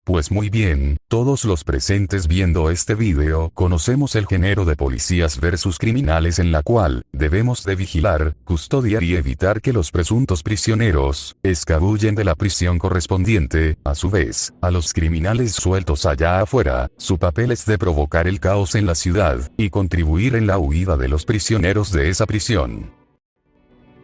Pues muy bien, todos los presentes viendo este video conocemos el género de policías versus criminales en la cual debemos de vigilar, custodiar y evitar que los presuntos prisioneros escabullen de la prisión correspondiente. A su vez, a los criminales sueltos allá afuera, su papel es de provocar el caos en la ciudad y contribuir en la huida de los prisioneros de esa prisión.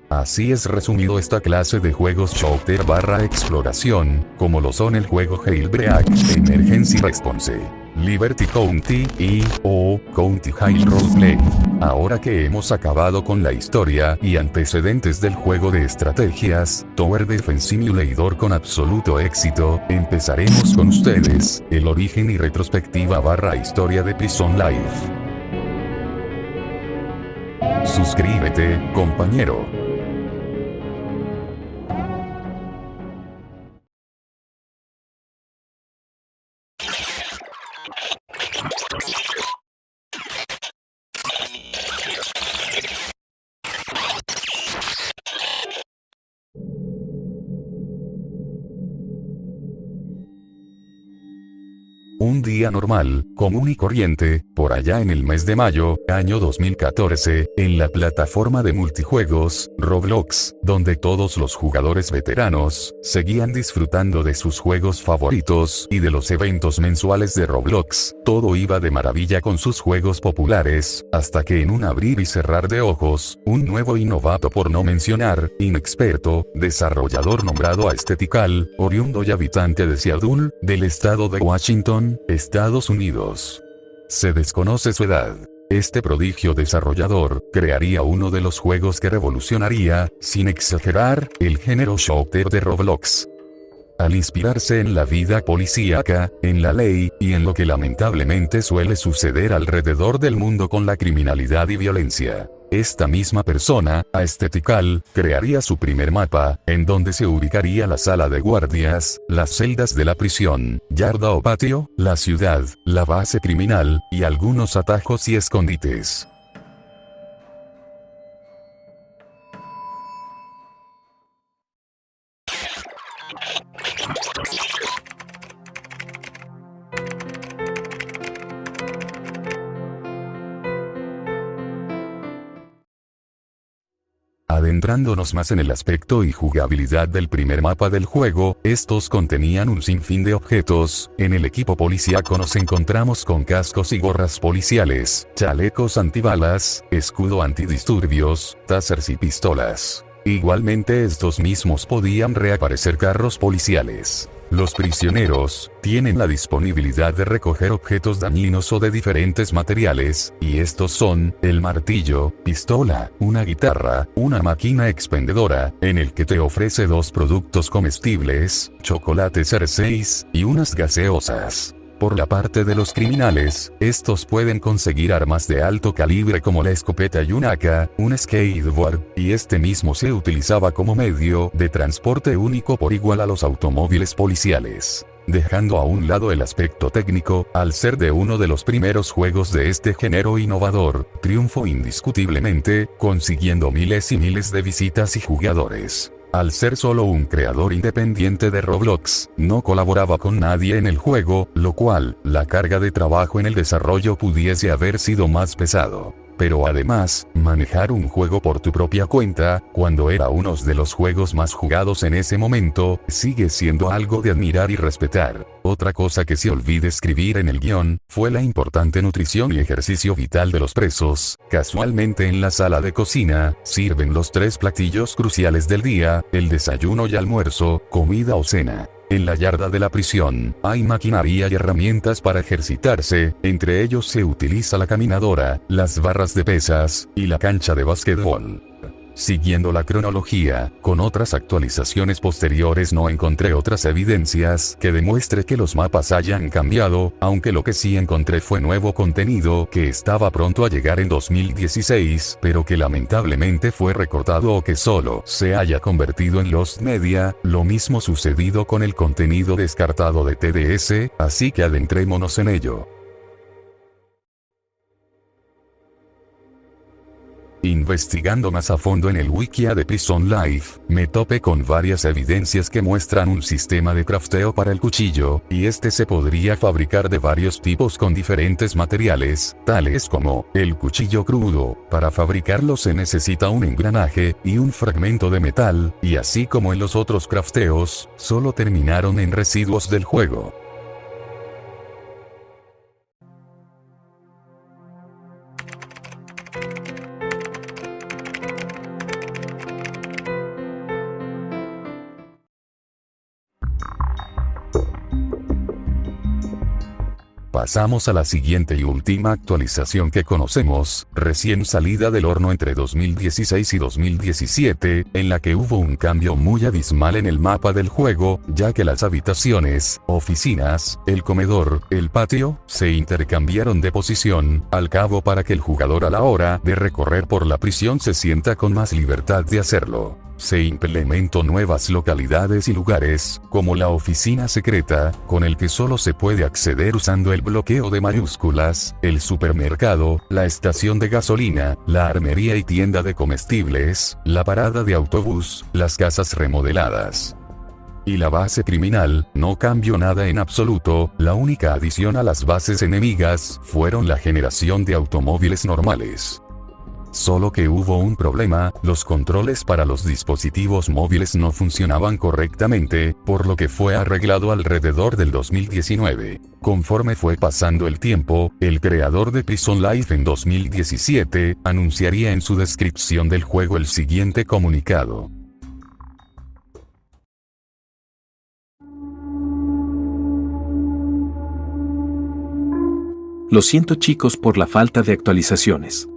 Así es resumido esta clase de juegos shooter / exploración, como lo son el juego Jailbreak, Emergency Response, Liberty County o County Jail Roleplay. Ahora que hemos acabado con la historia y antecedentes del juego de estrategias, Tower Defense Simulator con absoluto éxito, empezaremos con ustedes, el origen y retrospectiva / historia de Prison Life. Suscríbete, compañero. Un día normal, común y corriente, por allá en el mes de mayo, año 2014, en la plataforma de multijuegos, Roblox, donde todos los jugadores veteranos, seguían disfrutando de sus juegos favoritos y de los eventos mensuales de Roblox, todo iba de maravilla con sus juegos populares, hasta que en un abrir y cerrar de ojos, un nuevo y novato por no mencionar, inexperto, desarrollador nombrado Aesthetical, oriundo y habitante de Seattle, del estado de Washington, Estados Unidos. Se desconoce su edad. Este prodigio desarrollador crearía uno de los juegos que revolucionaría, sin exagerar, el género shooter de Roblox. Al inspirarse en la vida policíaca, en la ley, y en lo que lamentablemente suele suceder alrededor del mundo con la criminalidad y violencia, esta misma persona, Aesthetical, crearía su primer mapa, en donde se ubicaría la sala de guardias, las celdas de la prisión, yarda o patio, la ciudad, la base criminal, y algunos atajos y escondites. Adentrándonos más en el aspecto y jugabilidad del primer mapa del juego, estos contenían un sinfín de objetos. En el equipo policíaco nos encontramos con cascos y gorras policiales, chalecos antibalas, escudo antidisturbios, tasers y pistolas. Igualmente estos mismos podían reaparecer carros policiales. Los prisioneros tienen la disponibilidad de recoger objetos dañinos o de diferentes materiales, y estos son, el martillo, pistola, una guitarra, una máquina expendedora, en el que te ofrece 2 productos comestibles, chocolates Hershey's, y unas gaseosas. Por la parte de los criminales, estos pueden conseguir armas de alto calibre como la escopeta y un AK, un skateboard, y este mismo se utilizaba como medio de transporte único por igual a los automóviles policiales. Dejando a un lado el aspecto técnico, al ser de uno de los primeros juegos de este género innovador, triunfó indiscutiblemente, consiguiendo miles y miles de visitas y jugadores. Al ser solo un creador independiente de Roblox, no colaboraba con nadie en el juego, lo cual, la carga de trabajo en el desarrollo pudiese haber sido más pesado. Pero además, manejar un juego por tu propia cuenta, cuando era uno de los juegos más jugados en ese momento, sigue siendo algo de admirar y respetar. Otra cosa que se olvida escribir en el guión, fue la importante nutrición y ejercicio vital de los presos. Casualmente en la sala de cocina, sirven los 3 platillos cruciales del día, el desayuno y almuerzo, comida o cena. En la yarda de la prisión, hay maquinaria y herramientas para ejercitarse, entre ellos se utiliza la caminadora, las barras de pesas, y la cancha de básquetbol. Siguiendo la cronología, con otras actualizaciones posteriores no encontré otras evidencias que demuestre que los mapas hayan cambiado, aunque lo que sí encontré fue nuevo contenido que estaba pronto a llegar en 2016, pero que lamentablemente fue recortado o que solo se haya convertido en Lost Media, lo mismo sucedido con el contenido descartado de TDS, así que adentrémonos en ello. Investigando más a fondo en el Wikia de Prison Life, me topé con varias evidencias que muestran un sistema de crafteo para el cuchillo, y este se podría fabricar de varios tipos con diferentes materiales, tales como el cuchillo crudo. Para fabricarlo se necesita un engranaje y un fragmento de metal, y así como en los otros crafteos, solo terminaron en residuos del juego. Pasamos a la siguiente y última actualización que conocemos, recién salida del horno entre 2016 y 2017, en la que hubo un cambio muy abismal en el mapa del juego, ya que las habitaciones, oficinas, el comedor, el patio, se intercambiaron de posición, al cabo para que el jugador a la hora de recorrer por la prisión se sienta con más libertad de hacerlo. Se implementó nuevas localidades y lugares, como la oficina secreta, con el que solo se puede acceder usando el bloqueo de mayúsculas, el supermercado, la estación de gasolina, la armería y tienda de comestibles, la parada de autobús, las casas remodeladas. Y la base criminal, no cambió nada en absoluto, la única adición a las bases enemigas, fueron la generación de automóviles normales. Solo que hubo un problema, los controles para los dispositivos móviles no funcionaban correctamente, por lo que fue arreglado alrededor del 2019. Conforme fue pasando el tiempo, el creador de Prison Life en 2017, anunciaría en su descripción del juego el siguiente comunicado. Lo siento chicos por la falta de actualizaciones.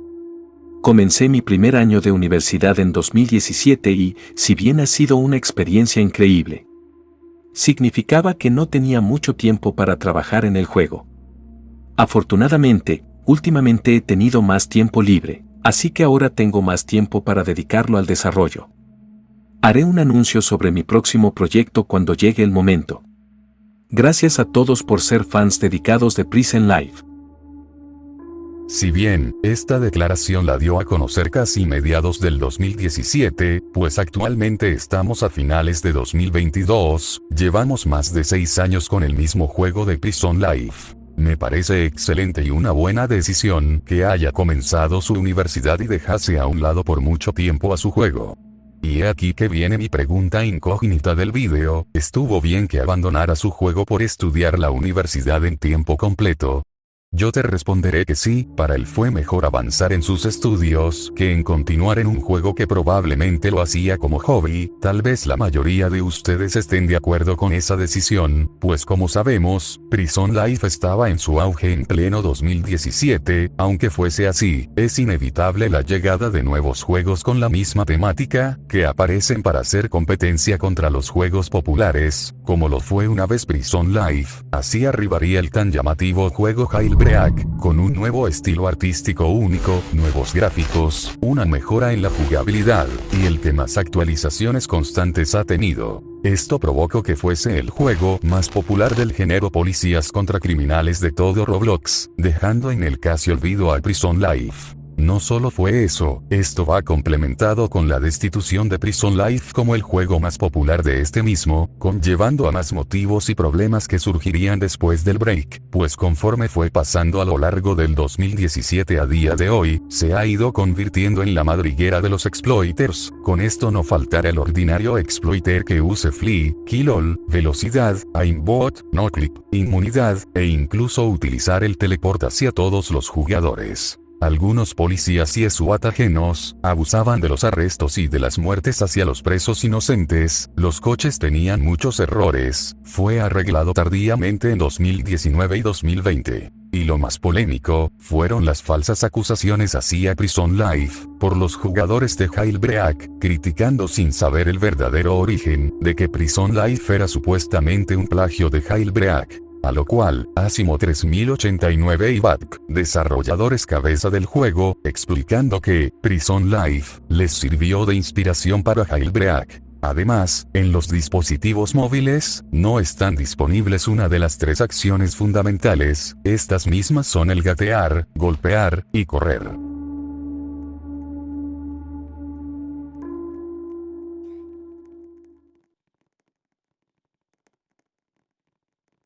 Comencé mi primer año de universidad en 2017 y, si bien ha sido una experiencia increíble, significaba que no tenía mucho tiempo para trabajar en el juego. Afortunadamente, últimamente he tenido más tiempo libre, así que ahora tengo más tiempo para dedicarlo al desarrollo. Haré un anuncio sobre mi próximo proyecto cuando llegue el momento. Gracias a todos por ser fans dedicados de Prison Life. Si bien, esta declaración la dio a conocer casi mediados del 2017, pues actualmente estamos a finales de 2022, llevamos más de 6 años con el mismo juego de Prison Life. Me parece excelente y una buena decisión que haya comenzado su universidad y dejase a un lado por mucho tiempo a su juego. Y he aquí que viene mi pregunta incógnita del vídeo, ¿estuvo bien que abandonara su juego por estudiar la universidad en tiempo completo? Yo te responderé que sí, para él fue mejor avanzar en sus estudios que en continuar en un juego que probablemente lo hacía como hobby. Tal vez la mayoría de ustedes estén de acuerdo con esa decisión, pues como sabemos, Prison Life estaba en su auge en pleno 2017, aunque fuese así, es inevitable la llegada de nuevos juegos con la misma temática, que aparecen para hacer competencia contra los juegos populares, como lo fue una vez Prison Life. Así arribaría el tan llamativo juego Jailbreak, con un nuevo estilo artístico único, nuevos gráficos, una mejora en la jugabilidad, y el que más actualizaciones constantes ha tenido. Esto provocó que fuese el juego más popular del género policías contra criminales de todo Roblox, dejando en el casi olvido a Prison Life. No solo fue eso, esto va complementado con la destitución de Prison Life como el juego más popular de este mismo, conllevando a más motivos y problemas que surgirían después del break, pues conforme fue pasando a lo largo del 2017 a día de hoy, se ha ido convirtiendo en la madriguera de los exploiters. Con esto no faltará el ordinario exploiter que use flee, kill all, velocidad, aimbot, no clip, inmunidad, e incluso utilizar el teleport hacia todos los jugadores. Algunos policías y SWAT ajenos abusaban de los arrestos y de las muertes hacia los presos inocentes, los coches tenían muchos errores, fue arreglado tardíamente en 2019 y 2020. Y lo más polémico, fueron las falsas acusaciones hacia Prison Life, por los jugadores de Jailbreak, criticando sin saber el verdadero origen, de que Prison Life era supuestamente un plagio de Jailbreak. A lo cual, Asimo 3089 y Batk, desarrolladores cabeza del juego, explicando que Prison Life les sirvió de inspiración para Jailbreak. Además, en los dispositivos móviles, no están disponibles una de las 3 acciones fundamentales, estas mismas son el gatear, golpear, y correr.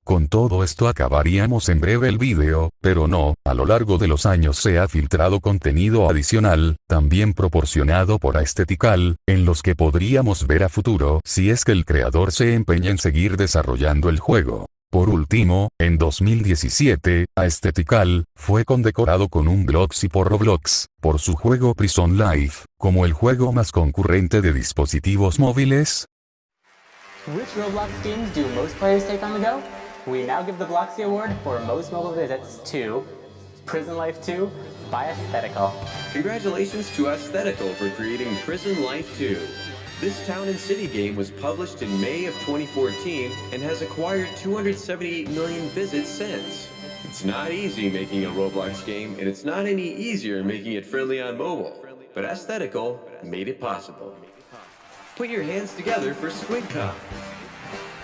Con todo esto acabaríamos en breve el vídeo, pero no, a lo largo de los años se ha filtrado contenido adicional, también proporcionado por Aesthetical, en los que podríamos ver a futuro si es que el creador se empeña en seguir desarrollando el juego. Por último, en 2017, Aesthetical fue condecorado con un Bloxy por Roblox, por su juego Prison Life, como el juego más concurrente de dispositivos móviles. Which Roblox games do most players take on the go? We now give the Bloxy Award for most mobile visits to Prison Life 2 by Aesthetical. Congratulations to Aesthetical for creating Prison Life 2. This town and city game was published in May of 2014 and has acquired 278 million visits since. It's not easy making a Roblox game, and it's not any easier making it friendly on mobile, but Aesthetical made it possible. Put your hands together for SquidCon.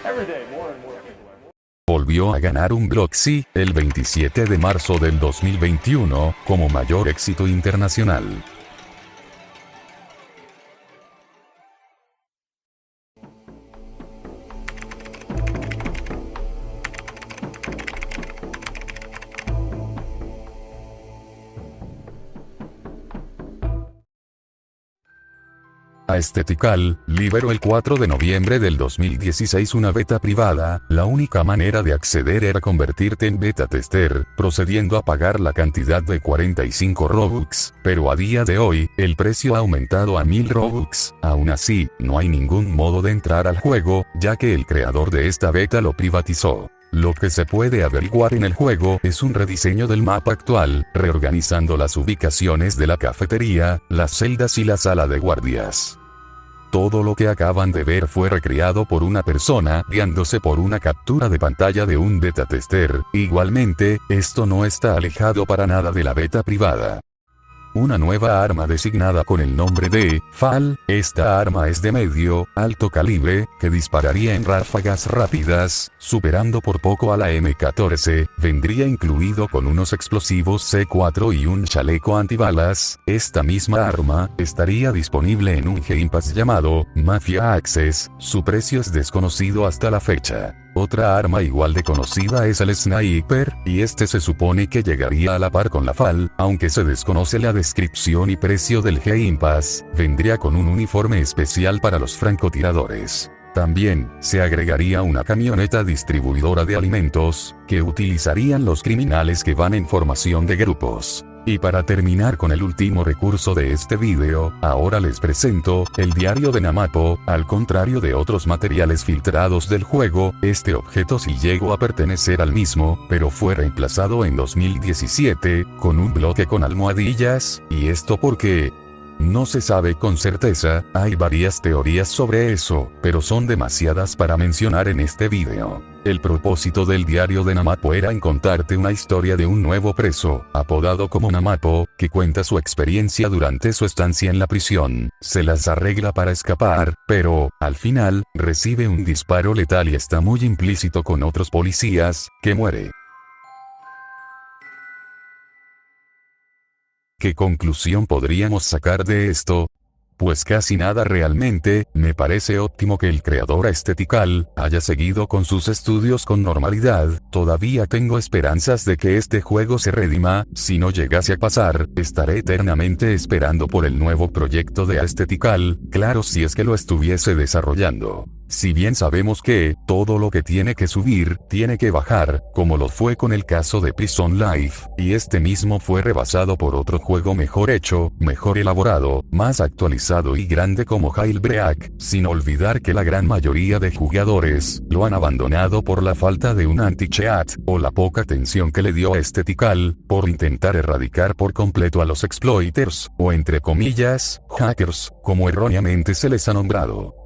Every day, more and more people. Volvió a ganar un Bloxy, el 27 de marzo del 2021, como mayor éxito internacional. Aesthetical liberó el 4 de noviembre del 2016 una beta privada. La única manera de acceder era convertirte en beta tester, procediendo a pagar la cantidad de 45 Robux, pero a día de hoy, el precio ha aumentado a 1000 Robux. Aún así, no hay ningún modo de entrar al juego, ya que el creador de esta beta lo privatizó. Lo que se puede averiguar en el juego es un rediseño del mapa actual, reorganizando las ubicaciones de la cafetería, las celdas y la sala de guardias. Todo lo que acaban de ver fue recreado por una persona, guiándose por una captura de pantalla de un beta tester. Igualmente, esto no está alejado para nada de la beta privada. Una nueva arma designada con el nombre de FAL, esta arma es de medio, alto calibre, que dispararía en ráfagas rápidas, superando por poco a la M14, vendría incluido con unos explosivos C4 y un chaleco antibalas. Esta misma arma estaría disponible en un Game Pass llamado Mafia Access, su precio es desconocido hasta la fecha. Otra arma igual de conocida es el Sniper, y este se supone que llegaría a la par con la FAL, aunque se desconoce la descripción y precio del Game Pass. Vendría con un uniforme especial para los francotiradores. También, se agregaría una camioneta distribuidora de alimentos, que utilizarían los criminales que van en formación de grupos. Y para terminar con el último recurso de este vídeo, ahora les presento el diario de Namapo. Al contrario de otros materiales filtrados del juego, este objeto sí llegó a pertenecer al mismo, pero fue reemplazado en 2017, con un bloque con almohadillas, y esto porque no se sabe con certeza. Hay varias teorías sobre eso, pero son demasiadas para mencionar en este vídeo. El propósito del diario de Namapo era en contarte una historia de un nuevo preso, apodado como Namapo, que cuenta su experiencia durante su estancia en la prisión. Se las arregla para escapar, pero, al final, recibe un disparo letal y está muy implícito con otros policías, que muere. ¿Qué conclusión podríamos sacar de esto? Pues casi nada realmente. Me parece óptimo que el creador Aesthetical haya seguido con sus estudios con normalidad. Todavía tengo esperanzas de que este juego se redima. Si no llegase a pasar, estaré eternamente esperando por el nuevo proyecto de Aesthetical, claro, si es que lo estuviese desarrollando. Si bien sabemos que todo lo que tiene que subir, tiene que bajar, como lo fue con el caso de Prison Life, y este mismo fue rebasado por otro juego mejor hecho, mejor elaborado, más actualizado y grande como Jailbreak, sin olvidar que la gran mayoría de jugadores lo han abandonado por la falta de un anti-cheat, o la poca atención que le dio a Aesthetical, por intentar erradicar por completo a los exploiters, o entre comillas, hackers, como erróneamente se les ha nombrado.